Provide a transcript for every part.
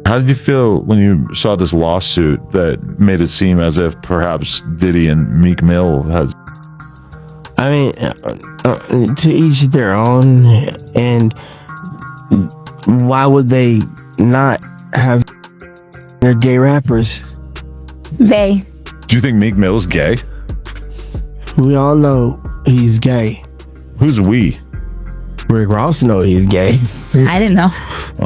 How did you feel when you saw this lawsuit that made it seem as if perhaps Diddy and Meek Mill has... I mean, to each their own, and why would they not have their gay rappers? They. Do you think Meek Mill's gay? We all know he's gay. Who's we? Rick Ross knows he's gay. I didn't know.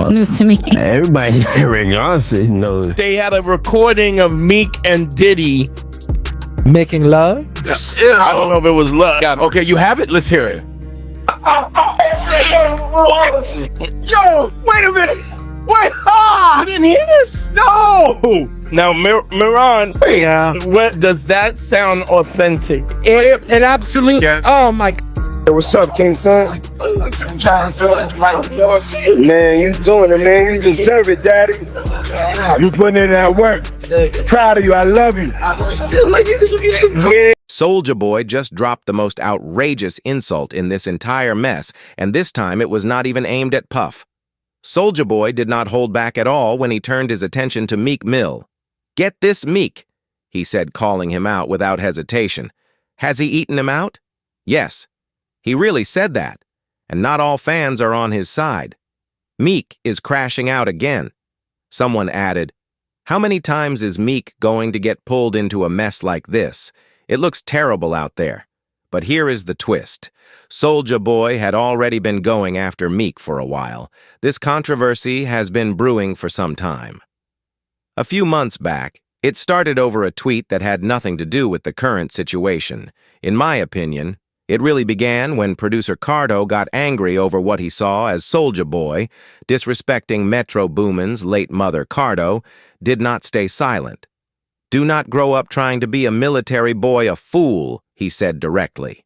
News to me. Everybody, Rick Ross knows. They had a recording of Meek and Diddy Making love? I don't know if it was love. Okay, you have it? Let's hear it. Yo, wait a minute. Wait, you didn't hear this? No. Now, Miran, Yeah. what does that sound authentic? It absolutely. Yeah. Oh my. Hey, what's up, King Son? Man, you doing it, man. You deserve it, Daddy. You putting in that work. Proud of you. I love you. Yeah. Soulja Boy just dropped the most outrageous insult in this entire mess, and this time it was not even aimed at Puff. Soulja Boy did not hold back at all when he turned his attention to Meek Mill. "Get this, Meek," he said, calling him out without hesitation. Has he eaten him out? Yes. He really said that, and not all fans are on his side. Meek is crashing out again. Someone added, "How many times is Meek going to get pulled into a mess like this? It looks terrible out there." But here is the twist. Soulja Boy had already been going after Meek for a while. This controversy has been brewing for some time. A few months back, it started over a tweet that had nothing to do with the current situation. In my opinion, it really began when producer Cardo got angry over what he saw as Soulja Boy, disrespecting Metro Boomin's late mother Cardo, did not stay silent. "Do not grow up trying to be a military boy a fool," he said directly.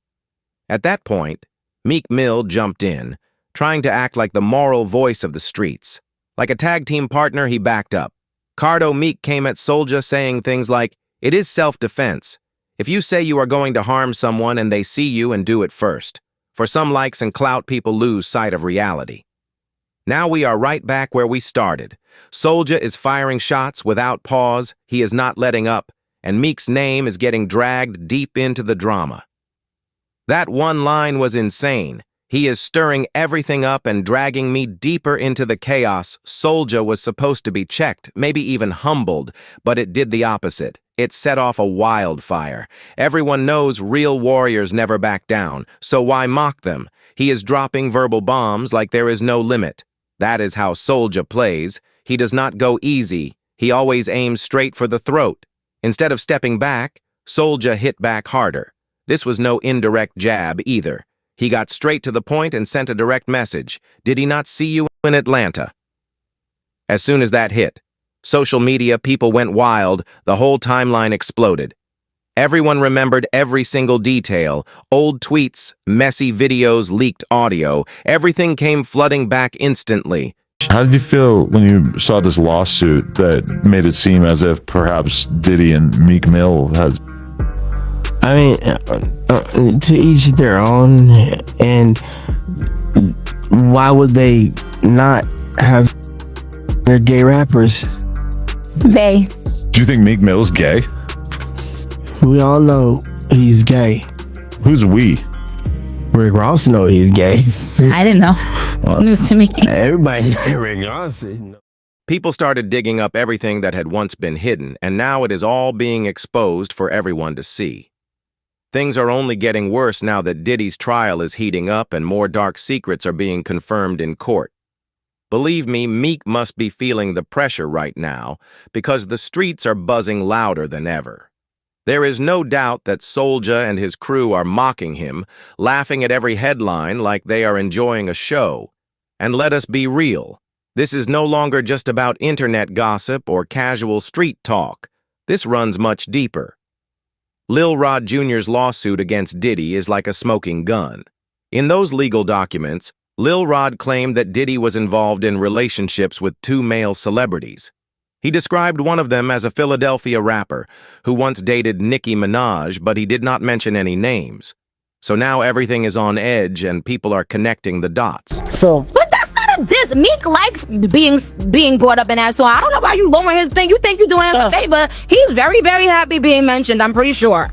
At that point, Meek Mill jumped in, trying to act like the moral voice of the streets. Like a tag team partner, he backed up. Cardo Meek came at Soulja saying things like, "It is self-defense. If you say you are going to harm someone and they see you and do it first. For some likes and clout, people lose sight of reality." Now we are right back where we started. Soulja is firing shots without pause, he is not letting up, and Meek's name is getting dragged deep into the drama. That one line was insane. "He is stirring everything up and dragging me deeper into the chaos." Soulja was supposed to be checked, maybe even humbled, but it did the opposite. It set off a wildfire. Everyone knows real warriors never back down, so why mock them? He is dropping verbal bombs like there is no limit. That is how Soulja plays. He does not go easy. He always aims straight for the throat. Instead of stepping back, Soulja hit back harder. This was no indirect jab either. He got straight to the point and sent a direct message. "Did he not see you in Atlanta?" As soon as that hit, social media people went wild, the whole timeline exploded. Everyone remembered every single detail, old tweets, messy videos, leaked audio. Everything came flooding back instantly. How did you feel when you saw this lawsuit that made it seem as if perhaps Diddy and Meek Mill has... I mean, to each their own, and why would they not have their gay rappers? They. Do you think Meek Mill's gay? We all know he's gay. Who's we? Rick Ross knows he's gay. I didn't know. News to me. Everybody, Rick Ross knows. People started digging up everything that had once been hidden, and now it is all being exposed for everyone to see. Things are only getting worse now that Diddy's trial is heating up and more dark secrets are being confirmed in court. Believe me, Meek must be feeling the pressure right now because the streets are buzzing louder than ever. There is no doubt that Soulja and his crew are mocking him, laughing at every headline like they are enjoying a show. And let us be real, this is no longer just about internet gossip or casual street talk. This runs much deeper. Lil Rod Jr.'s lawsuit against Diddy is like a smoking gun. In those legal documents, Lil Rod claimed that Diddy was involved in relationships with two male celebrities. He described one of them as a Philadelphia rapper who once dated Nicki Minaj, but he did not mention any names. So now everything is on edge and people are connecting the dots. So, But that's not a diss. Meek likes being brought up in that song. I don't know why you lowering his thing. You think you're doing him a favor. He's very, very happy being mentioned, I'm pretty sure.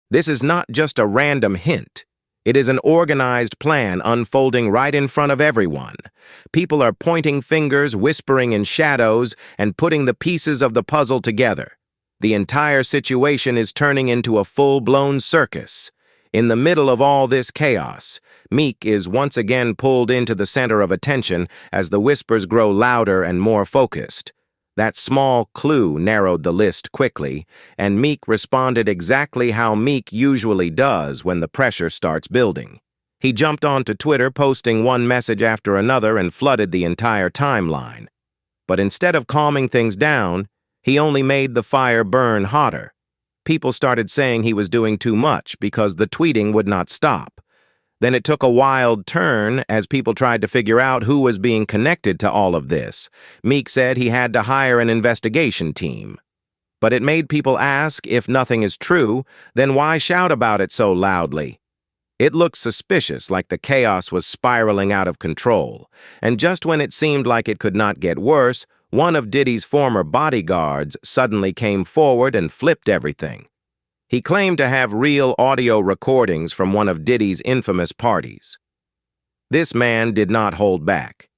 This is not just a random hint. It is an organized plan unfolding right in front of everyone. People are pointing fingers, whispering in shadows, and putting the pieces of the puzzle together. The entire situation is turning into a full-blown circus. In the middle of all this chaos, Meek is once again pulled into the center of attention as the whispers grow louder and more focused. That small clue narrowed the list quickly, and Meek responded exactly how Meek usually does when the pressure starts building. He jumped onto Twitter, posting one message after another and flooded the entire timeline. But instead of calming things down, he only made the fire burn hotter. People started saying he was doing too much because the tweeting would not stop. Then it took a wild turn as people tried to figure out who was being connected to all of this. Meek said he had to hire an investigation team. But it made people ask, if nothing is true, then why shout about it so loudly? It looked suspicious, like the chaos was spiraling out of control. And just when it seemed like it could not get worse, one of Diddy's former bodyguards suddenly came forward and flipped everything. He claimed to have real audio recordings from one of Diddy's infamous parties. This man did not hold back.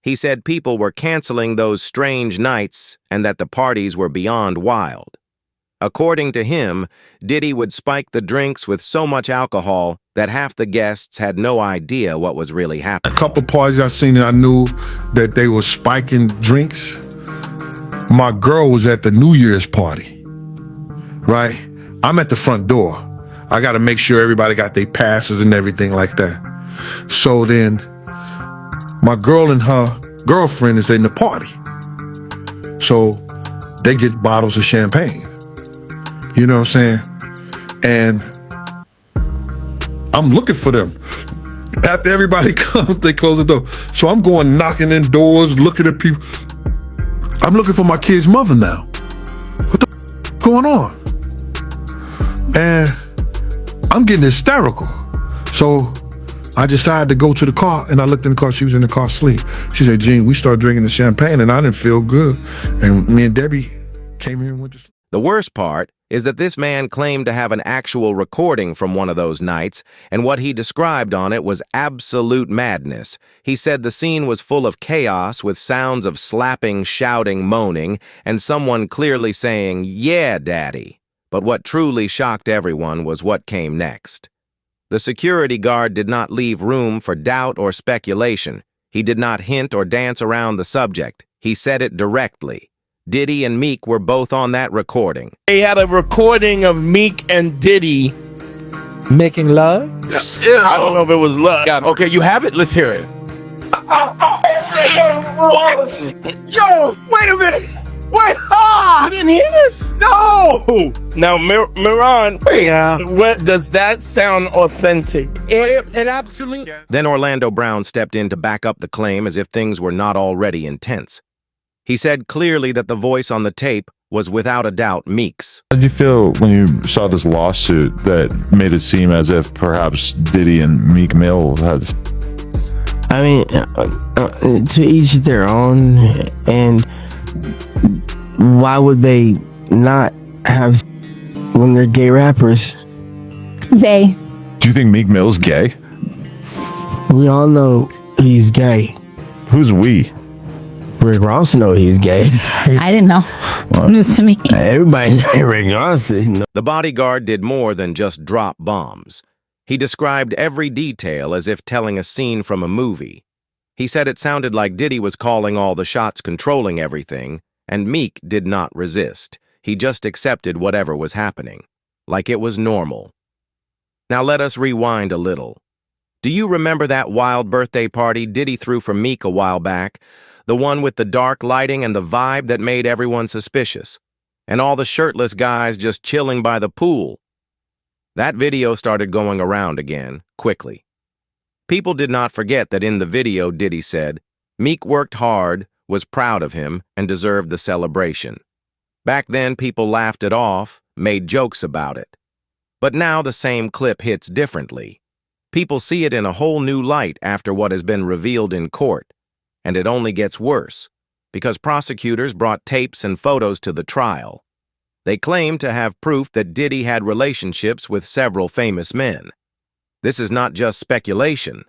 He said people were canceling those strange nights and that the parties were beyond wild. According to him, Diddy would spike the drinks with so much alcohol that half the guests had no idea what was really happening. A couple parties I seen and I knew that they were spiking drinks. My girl was at the New Year's party, right? I'm at the front door. I got to make sure everybody got their passes and everything like that. So then my girl and her girlfriend is in the party. So they get bottles of champagne. You know what I'm saying? And I'm looking for them. After everybody comes, they close the door. So I'm going knocking in doors, looking at people. I'm looking for my kid's mother now. What the going on? And I'm getting hysterical. So I decided to go to the car, and I looked in the car. She was in the car asleep. She said, Gene, we started drinking the champagne, and I didn't feel good. And me and Debbie came here and went to sleep. The worst part is that this man claimed to have an actual recording from one of those nights, and what he described on it was absolute madness. He said the scene was full of chaos with sounds of slapping, shouting, moaning, and someone clearly saying, "Yeah, Daddy." But what truly shocked everyone was what came next. The security guard did not leave room for doubt or speculation. He did not hint or dance around the subject. He said it directly. Diddy and Meek were both on that recording. They had a recording of Meek and Diddy. Making love? Yeah, I don't know if it was love. Okay, you have it? Let's hear it. Yo, wait a minute. Wait, I didn't hear this. No. Now, Miran, what does that sound authentic? It absolutely. Then Orlando Brown stepped in to back up the claim as if things were not already intense. He said clearly that the voice on the tape was without a doubt Meek's. How did you feel when you saw this lawsuit that made it seem as if perhaps Diddy and Meek Mill has... I mean, to each their own, and why would they not have when they're gay rappers? They. Do you think Meek Mill's gay? We all know he's gay. Who's we? Rick Ross know he's gay. I didn't know. News to me. Everybody Rick Ross knows. The bodyguard did more than just drop bombs. He described every detail as if telling a scene from a movie. He said it sounded like Diddy was calling all the shots, controlling everything, and Meek did not resist. He just accepted whatever was happening, like it was normal. Now let us rewind a little. Do you remember that wild birthday party Diddy threw for Meek a while back? The one with the dark lighting and the vibe that made everyone suspicious, and all the shirtless guys just chilling by the pool. That video started going around again, quickly. People did not forget that in the video, Diddy said, Meek worked hard, was proud of him, and deserved the celebration. Back then, people laughed it off, made jokes about it. But now the same clip hits differently. People see it in a whole new light after what has been revealed in court. And it only gets worse, because prosecutors brought tapes and photos to the trial. They claimed to have proof that Diddy had relationships with several famous men. This is not just speculation.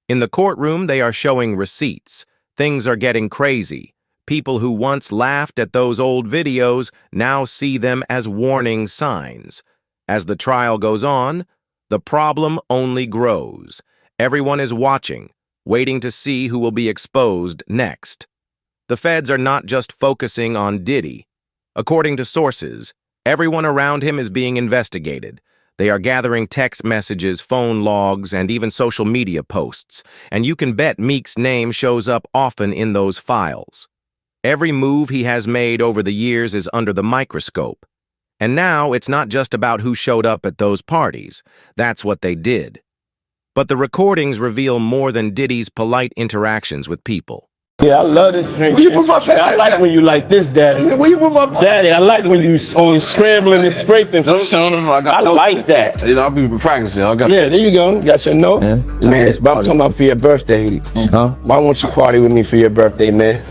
In the courtroom, they are showing receipts. Things are getting crazy. People who once laughed at those old videos now see them as warning signs. As the trial goes on, the problem only grows. Everyone is watching, waiting to see who will be exposed next. The feds are not just focusing on Diddy. According to sources, everyone around him is being investigated. They are gathering text messages, phone logs, and even social media posts, and you can bet Meek's name shows up often in those files. Every move he has made over the years is under the microscope. And now it's not just about who showed up at those parties. That's what they did. But the recordings reveal more than Diddy's polite interactions with people. Yeah, I love this drink. Where you put my daddy? I like when you like this, daddy. Where you put my daddy? I like when you always scrambling and scraping. I like that. You know, I'll be practicing. Yeah, there you go. Got your note. Yeah. Man, I'm talking about for your birthday. Huh? Why won't you party with me for your birthday, man?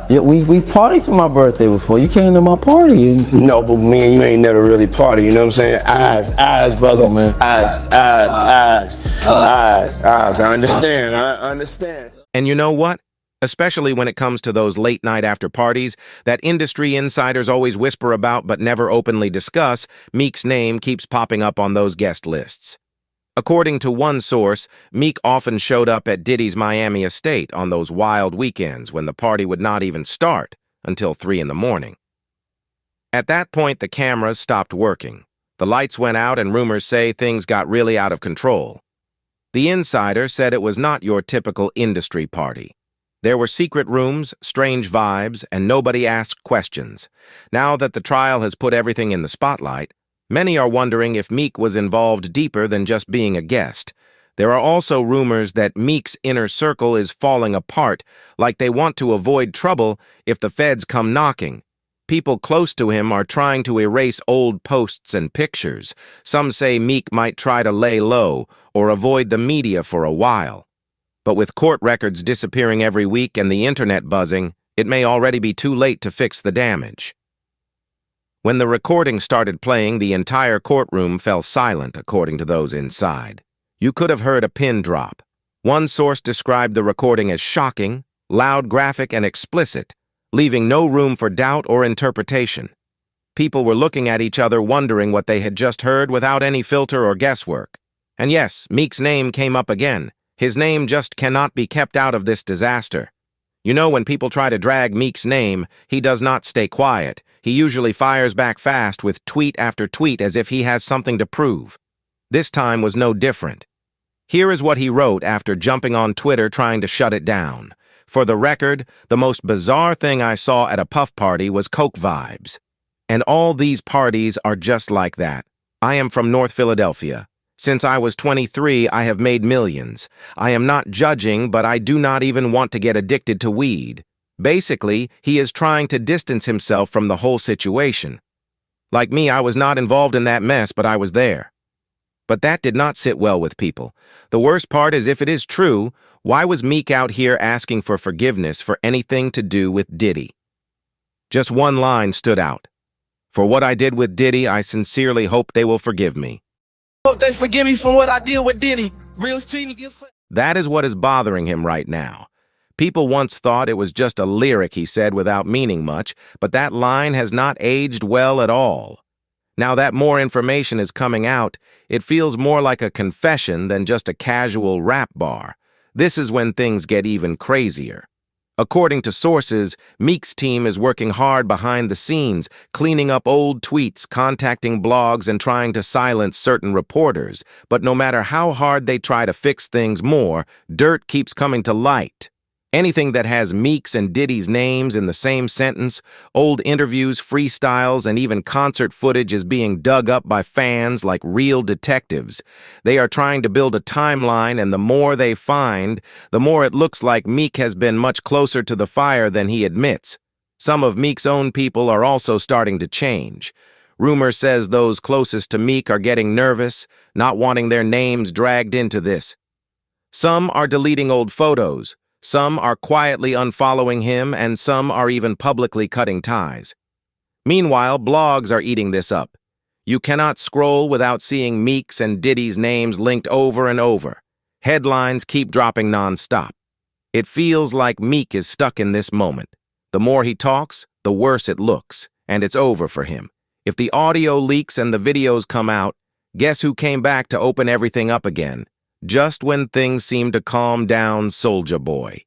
Yeah, we partied for my birthday before. You came to my party. And No, but me and you ain't never really party. You know what I'm saying? Eyes, brother. Oh, man. Eyes. I understand. And you know what? Especially when it comes to those late-night after-parties that industry insiders always whisper about but never openly discuss, Meek's name keeps popping up on those guest lists. According to one source, Meek often showed up at Diddy's Miami estate on those wild weekends when the party would not even start until 3 in the morning. At that point, the cameras stopped working. The lights went out and rumors say things got really out of control. The insider said it was not your typical industry party. There were secret rooms, strange vibes, and nobody asked questions. Now that the trial has put everything in the spotlight, many are wondering if Meek was involved deeper than just being a guest. There are also rumors that Meek's inner circle is falling apart, like they want to avoid trouble if the feds come knocking. People close to him are trying to erase old posts and pictures. Some say Meek might try to lay low or avoid the media for a while. But with court records disappearing every week and the internet buzzing, it may already be too late to fix the damage. When the recording started playing, the entire courtroom fell silent, according to those inside. You could have heard a pin drop. One source described the recording as shocking, loud, graphic, and explicit, leaving no room for doubt or interpretation. People were looking at each other wondering what they had just heard without any filter or guesswork. And yes, Meek's name came up again. His name just cannot be kept out of this disaster. You know, when people try to drag Meek's name, he does not stay quiet. He usually fires back fast with tweet after tweet as if he has something to prove. This time was no different. Here is what he wrote after jumping on Twitter trying to shut it down. For the record, the most bizarre thing I saw at a puff party was coke vibes. And all these parties are just like that. I am from North Philadelphia. Since I was 23, I have made millions. I am not judging, but I do not even want to get addicted to weed. Basically, he is trying to distance himself from the whole situation. Like me, I was not involved in that mess, but I was there. But that did not sit well with people. The worst part is, if it is true, why was Meek out here asking for forgiveness for anything to do with Diddy? Just one line stood out. For what I did with Diddy, I sincerely hope they will forgive me. Hope they forgive me for what I did with Diddy. Real street. That is what is bothering him right now. People once thought it was just a lyric he said without meaning much, but that line has not aged well at all. Now that more information is coming out, it feels more like a confession than just a casual rap bar. This is when things get even crazier. According to sources, Meek's team is working hard behind the scenes, cleaning up old tweets, contacting blogs, and trying to silence certain reporters. But no matter how hard they try to fix things more, dirt keeps coming to light. Anything that has Meek's and Diddy's names in the same sentence, old interviews, freestyles, and even concert footage is being dug up by fans like real detectives. They are trying to build a timeline, and the more they find, the more it looks like Meek has been much closer to the fire than he admits. Some of Meek's own people are also starting to change. Rumor says those closest to Meek are getting nervous, not wanting their names dragged into this. Some are deleting old photos, some are quietly unfollowing him, and some are even publicly cutting ties. Meanwhile, blogs are eating this up. You cannot scroll without seeing Meek's and Diddy's names linked over and over. Headlines keep dropping non-stop. It feels like Meek is stuck in this moment. The more he talks, the worse it looks, and it's over for him. If the audio leaks and the videos come out, guess who came back to open everything up again? Just when things seemed to calm down, Soulja Boy.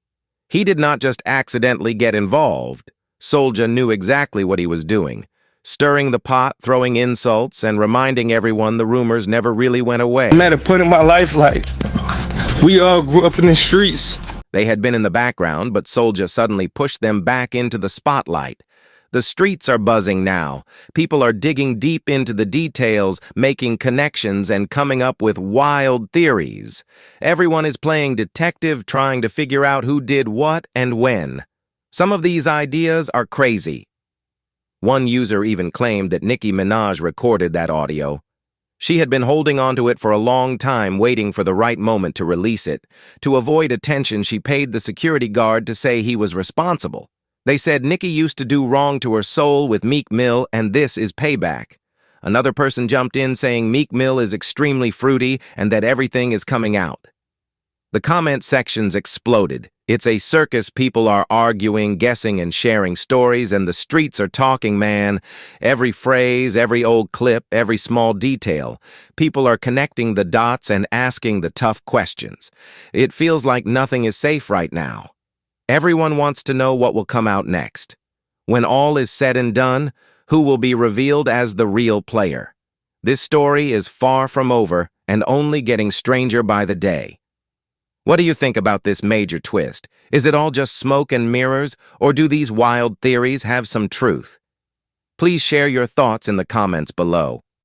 He did not just accidentally get involved. Soulja knew exactly what he was doing, stirring the pot, throwing insults, and reminding everyone the rumors never really went away. I'm at a point in my life like, we all grew up in the streets. They had been in the background, but Soulja suddenly pushed them back into the spotlight. The streets are buzzing now. People are digging deep into the details, making connections, and coming up with wild theories. Everyone is playing detective, trying to figure out who did what and when. Some of these ideas are crazy. One user even claimed that Nicki Minaj recorded that audio. She had been holding onto it for a long time, waiting for the right moment to release it. To avoid attention, she paid the security guard to say he was responsible. They said Nicki used to do wrong to her soul with Meek Mill, and this is payback. Another person jumped in saying Meek Mill is extremely fruity and that everything is coming out. The comment sections exploded. It's a circus. People are arguing, guessing, and sharing stories, and the streets are talking, man. Every phrase, every old clip, every small detail. People are connecting the dots and asking the tough questions. It feels like nothing is safe right now. Everyone wants to know what will come out next. When all is said and done, who will be revealed as the real player? This story is far from over and only getting stranger by the day. What do you think about this major twist? Is it all just smoke and mirrors, or do these wild theories have some truth? Please share your thoughts in the comments below.